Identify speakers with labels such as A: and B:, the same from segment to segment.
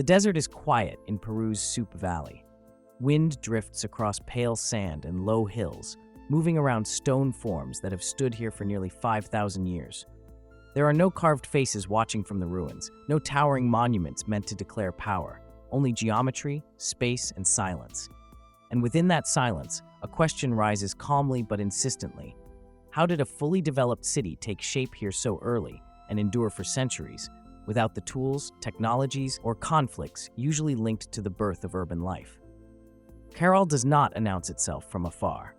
A: The desert is quiet in Peru's Supe Valley. Wind drifts across pale sand and low hills, moving around stone forms that have stood here for nearly 5,000 years. There are no carved faces watching from the ruins, no towering monuments meant to declare power, only geometry, space, and silence. And within that silence, a question rises calmly but insistently. How did a fully developed city take shape here so early and endure for centuries, without the tools, technologies, or conflicts usually linked to the birth of urban life? Caral does not announce itself from afar.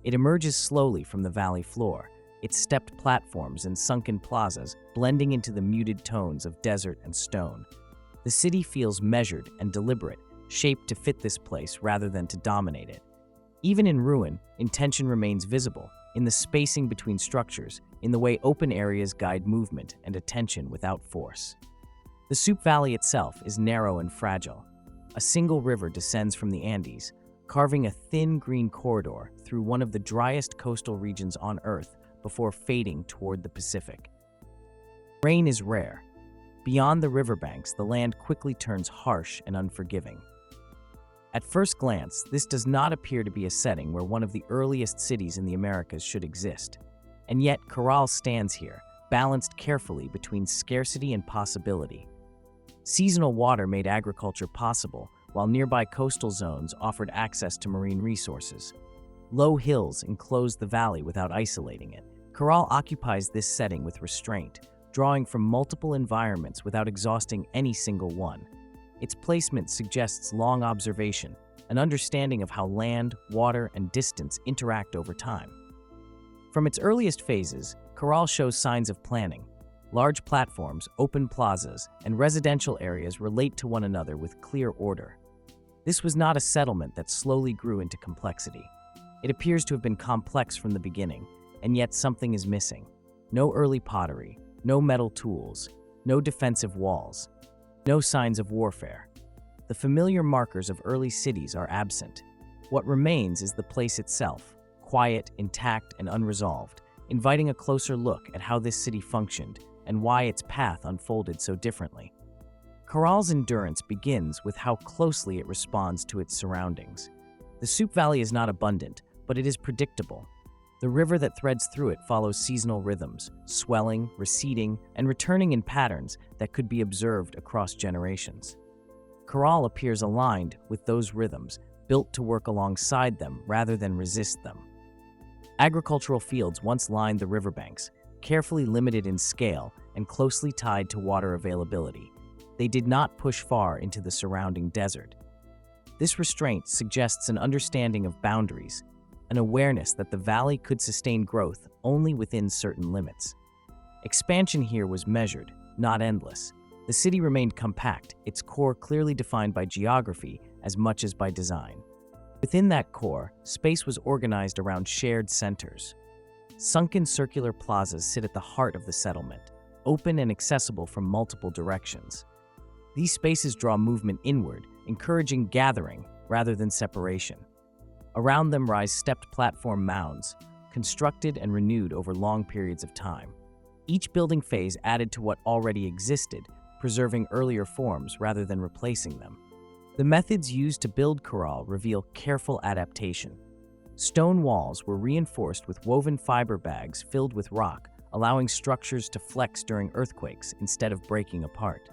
A: It emerges slowly from the valley floor, its stepped platforms and sunken plazas blending into the muted tones of desert and stone. The city feels measured and deliberate, shaped to fit this place rather than to dominate it. Even in ruin, intention remains visible, in the spacing between structures, in the way open areas guide movement and attention without force. The Supe Valley itself is narrow and fragile. A single river descends from the Andes, carving a thin green corridor through one of the driest coastal regions on Earth before fading toward the Pacific. Rain is rare. Beyond the riverbanks, the land quickly turns harsh and unforgiving. At first glance, this does not appear to be a setting where one of the earliest cities in the Americas should exist. And yet, Caral stands here, balanced carefully between scarcity and possibility. Seasonal water made agriculture possible, while nearby coastal zones offered access to marine resources. Low hills enclosed the valley without isolating it. Caral occupies this setting with restraint, drawing from multiple environments without exhausting any single one. Its placement suggests long observation, an understanding of how land, water, and distance interact over time. From its earliest phases, Caral shows signs of planning. Large platforms, open plazas, and residential areas relate to one another with clear order. This was not a settlement that slowly grew into complexity. It appears to have been complex from the beginning, and yet something is missing. No early pottery, no metal tools, no defensive walls, no signs of warfare. The familiar markers of early cities are absent. What remains is the place itself, quiet, intact, and unresolved, inviting a closer look at how this city functioned and why its path unfolded so differently. Caral's endurance begins with how closely it responds to its surroundings. The Supe Valley is not abundant, but it is predictable. The river that threads through it follows seasonal rhythms, swelling, receding, and returning in patterns that could be observed across generations. Caral appears aligned with those rhythms, built to work alongside them rather than resist them. Agricultural fields once lined the riverbanks, carefully limited in scale and closely tied to water availability. They did not push far into the surrounding desert. This restraint suggests an understanding of boundaries, an awareness that the valley could sustain growth only within certain limits. Expansion here was measured, not endless. The city remained compact, its core clearly defined by geography as much as by design. Within that core, space was organized around shared centers. Sunken circular plazas sit at the heart of the settlement, open and accessible from multiple directions. These spaces draw movement inward, encouraging gathering rather than separation. Around them rise stepped platform mounds, constructed and renewed over long periods of time. Each building phase added to what already existed, preserving earlier forms rather than replacing them. The methods used to build Caral reveal careful adaptation. Stone walls were reinforced with woven fiber bags filled with rock, allowing structures to flex during earthquakes instead of breaking apart.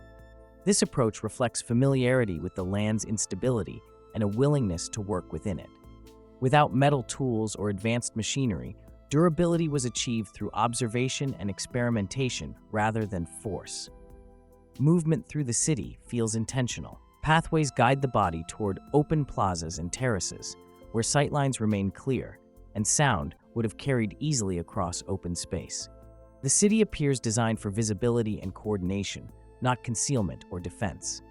A: This approach reflects familiarity with the land's instability and a willingness to work within it. Without metal tools or advanced machinery, durability was achieved through observation and experimentation rather than force. Movement through the city feels intentional. Pathways guide the body toward open plazas and terraces, where sightlines remain clear, and sound would have carried easily across open space. The city appears designed for visibility and coordination, not concealment or defense.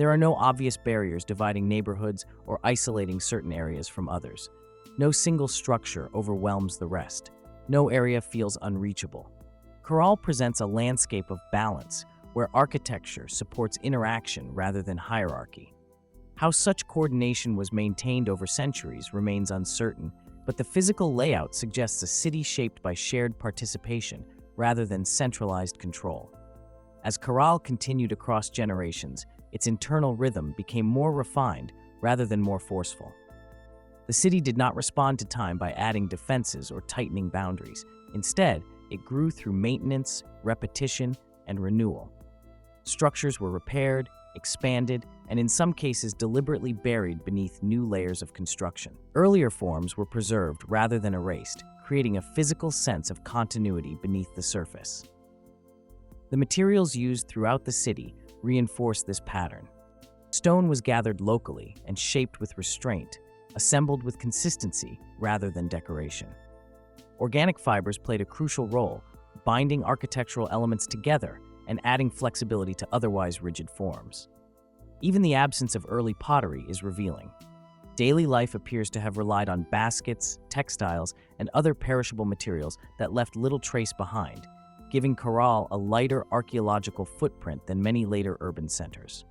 A: There are no obvious barriers dividing neighborhoods or isolating certain areas from others. No single structure overwhelms the rest. No area feels unreachable. Caral presents a landscape of balance, where architecture supports interaction rather than hierarchy. How such coordination was maintained over centuries remains uncertain, but the physical layout suggests a city shaped by shared participation rather than centralized control. As Caral continued across generations, its internal rhythm became more refined rather than more forceful. The city did not respond to time by adding defenses or tightening boundaries. Instead, it grew through maintenance, repetition, and renewal. Structures were repaired, expanded, and in some cases deliberately buried beneath new layers of construction. Earlier forms were preserved rather than erased, creating a physical sense of continuity beneath the surface. The materials used throughout the city reinforced this pattern. Stone was gathered locally and shaped with restraint, assembled with consistency rather than decoration. Organic fibers played a crucial role, binding architectural elements together and adding flexibility to otherwise rigid forms. Even the absence of early pottery is revealing. Daily life appears to have relied on baskets, textiles, and other perishable materials that left little trace behind, giving Caral a lighter archaeological footprint than many later urban centers.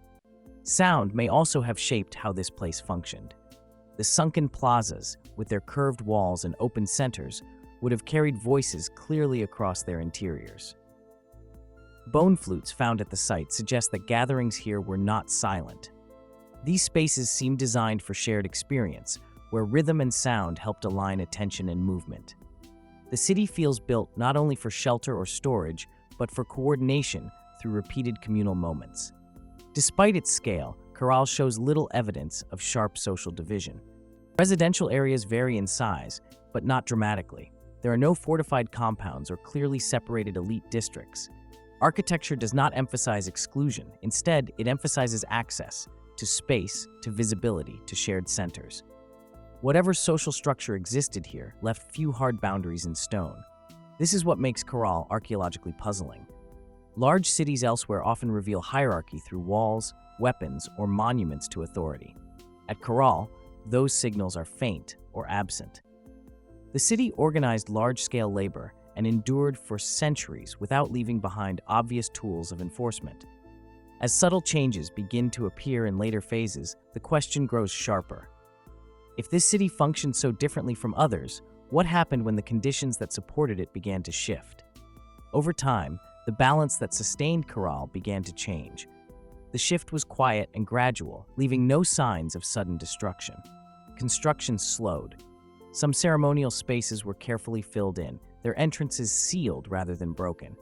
A: Sound may also have shaped how this place functioned. The sunken plazas, with their curved walls and open centers, would have carried voices clearly across their interiors. Bone flutes found at the site suggest that gatherings here were not silent. These spaces seem designed for shared experience, where rhythm and sound helped align attention and movement. The city feels built not only for shelter or storage, but for coordination through repeated communal moments. Despite its scale, Caral shows little evidence of sharp social division. Residential areas vary in size, but not dramatically. There are no fortified compounds or clearly separated elite districts. Architecture does not emphasize exclusion. Instead, it emphasizes access to space, to visibility, to shared centers. Whatever social structure existed here left few hard boundaries in stone. This is what makes Caral archaeologically puzzling. Large cities elsewhere often reveal hierarchy through walls, weapons, or monuments to authority. At Caral, those signals are faint or absent. The city organized large-scale labor and endured for centuries without leaving behind obvious tools of enforcement. As subtle changes begin to appear in later phases, the question grows sharper. If this city functioned so differently from others, what happened when the conditions that supported it began to shift? Over time, the balance that sustained Caral began to change. The shift was quiet and gradual, leaving no signs of sudden destruction. Construction slowed. Some ceremonial spaces were carefully filled in, their entrances sealed rather than broken.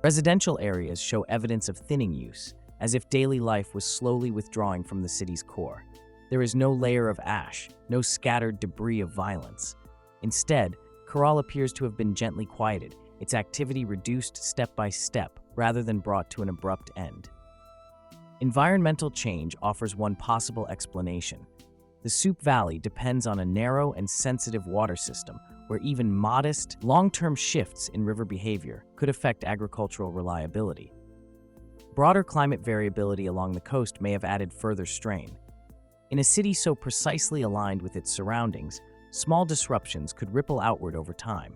A: Residential areas show evidence of thinning use, as if daily life was slowly withdrawing from the city's core. There is no layer of ash, no scattered debris of violence. Instead, Caral appears to have been gently quieted, its activity reduced step by step rather than brought to an abrupt end. Environmental change offers one possible explanation. The Supe Valley depends on a narrow and sensitive water system where even modest, long-term shifts in river behavior could affect agricultural reliability. Broader climate variability along the coast may have added further strain. In a city so precisely aligned with its surroundings, small disruptions could ripple outward over time.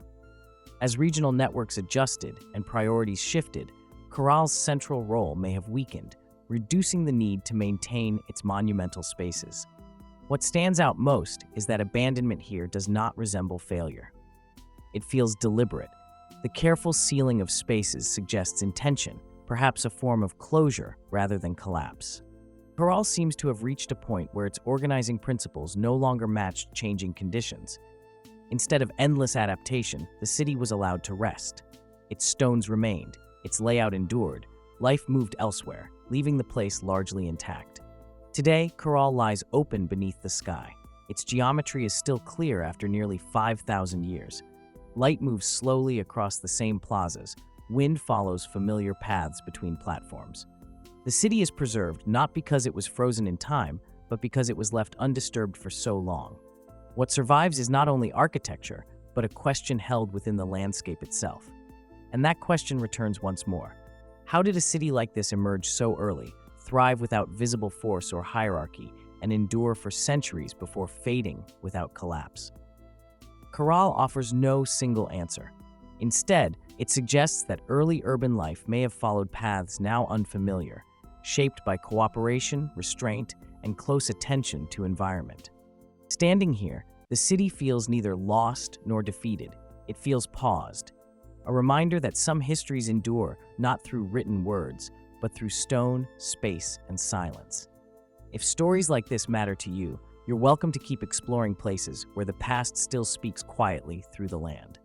A: As regional networks adjusted and priorities shifted, Caral's central role may have weakened, reducing the need to maintain its monumental spaces. What stands out most is that abandonment here does not resemble failure. It feels deliberate. The careful sealing of spaces suggests intention, perhaps a form of closure rather than collapse. Caral seems to have reached a point where its organizing principles no longer matched changing conditions. Instead of endless adaptation, the city was allowed to rest. Its stones remained, its layout endured, life moved elsewhere, leaving the place largely intact. Today, Caral lies open beneath the sky. Its geometry is still clear after nearly 5,000 years. Light moves slowly across the same plazas. Wind follows familiar paths between platforms. The city is preserved not because it was frozen in time, but because it was left undisturbed for so long. What survives is not only architecture, but a question held within the landscape itself. And that question returns once more. How did a city like this emerge so early, thrive without visible force or hierarchy, and endure for centuries before fading without collapse? Caral offers no single answer. Instead, it suggests that early urban life may have followed paths now unfamiliar, shaped by cooperation, restraint, and close attention to environment. Standing here, the city feels neither lost nor defeated. It feels paused. a reminder that some histories endure not through written words, but through stone, space, and silence. If stories like this matter to you, you're welcome to keep exploring places where the past still speaks quietly through the land.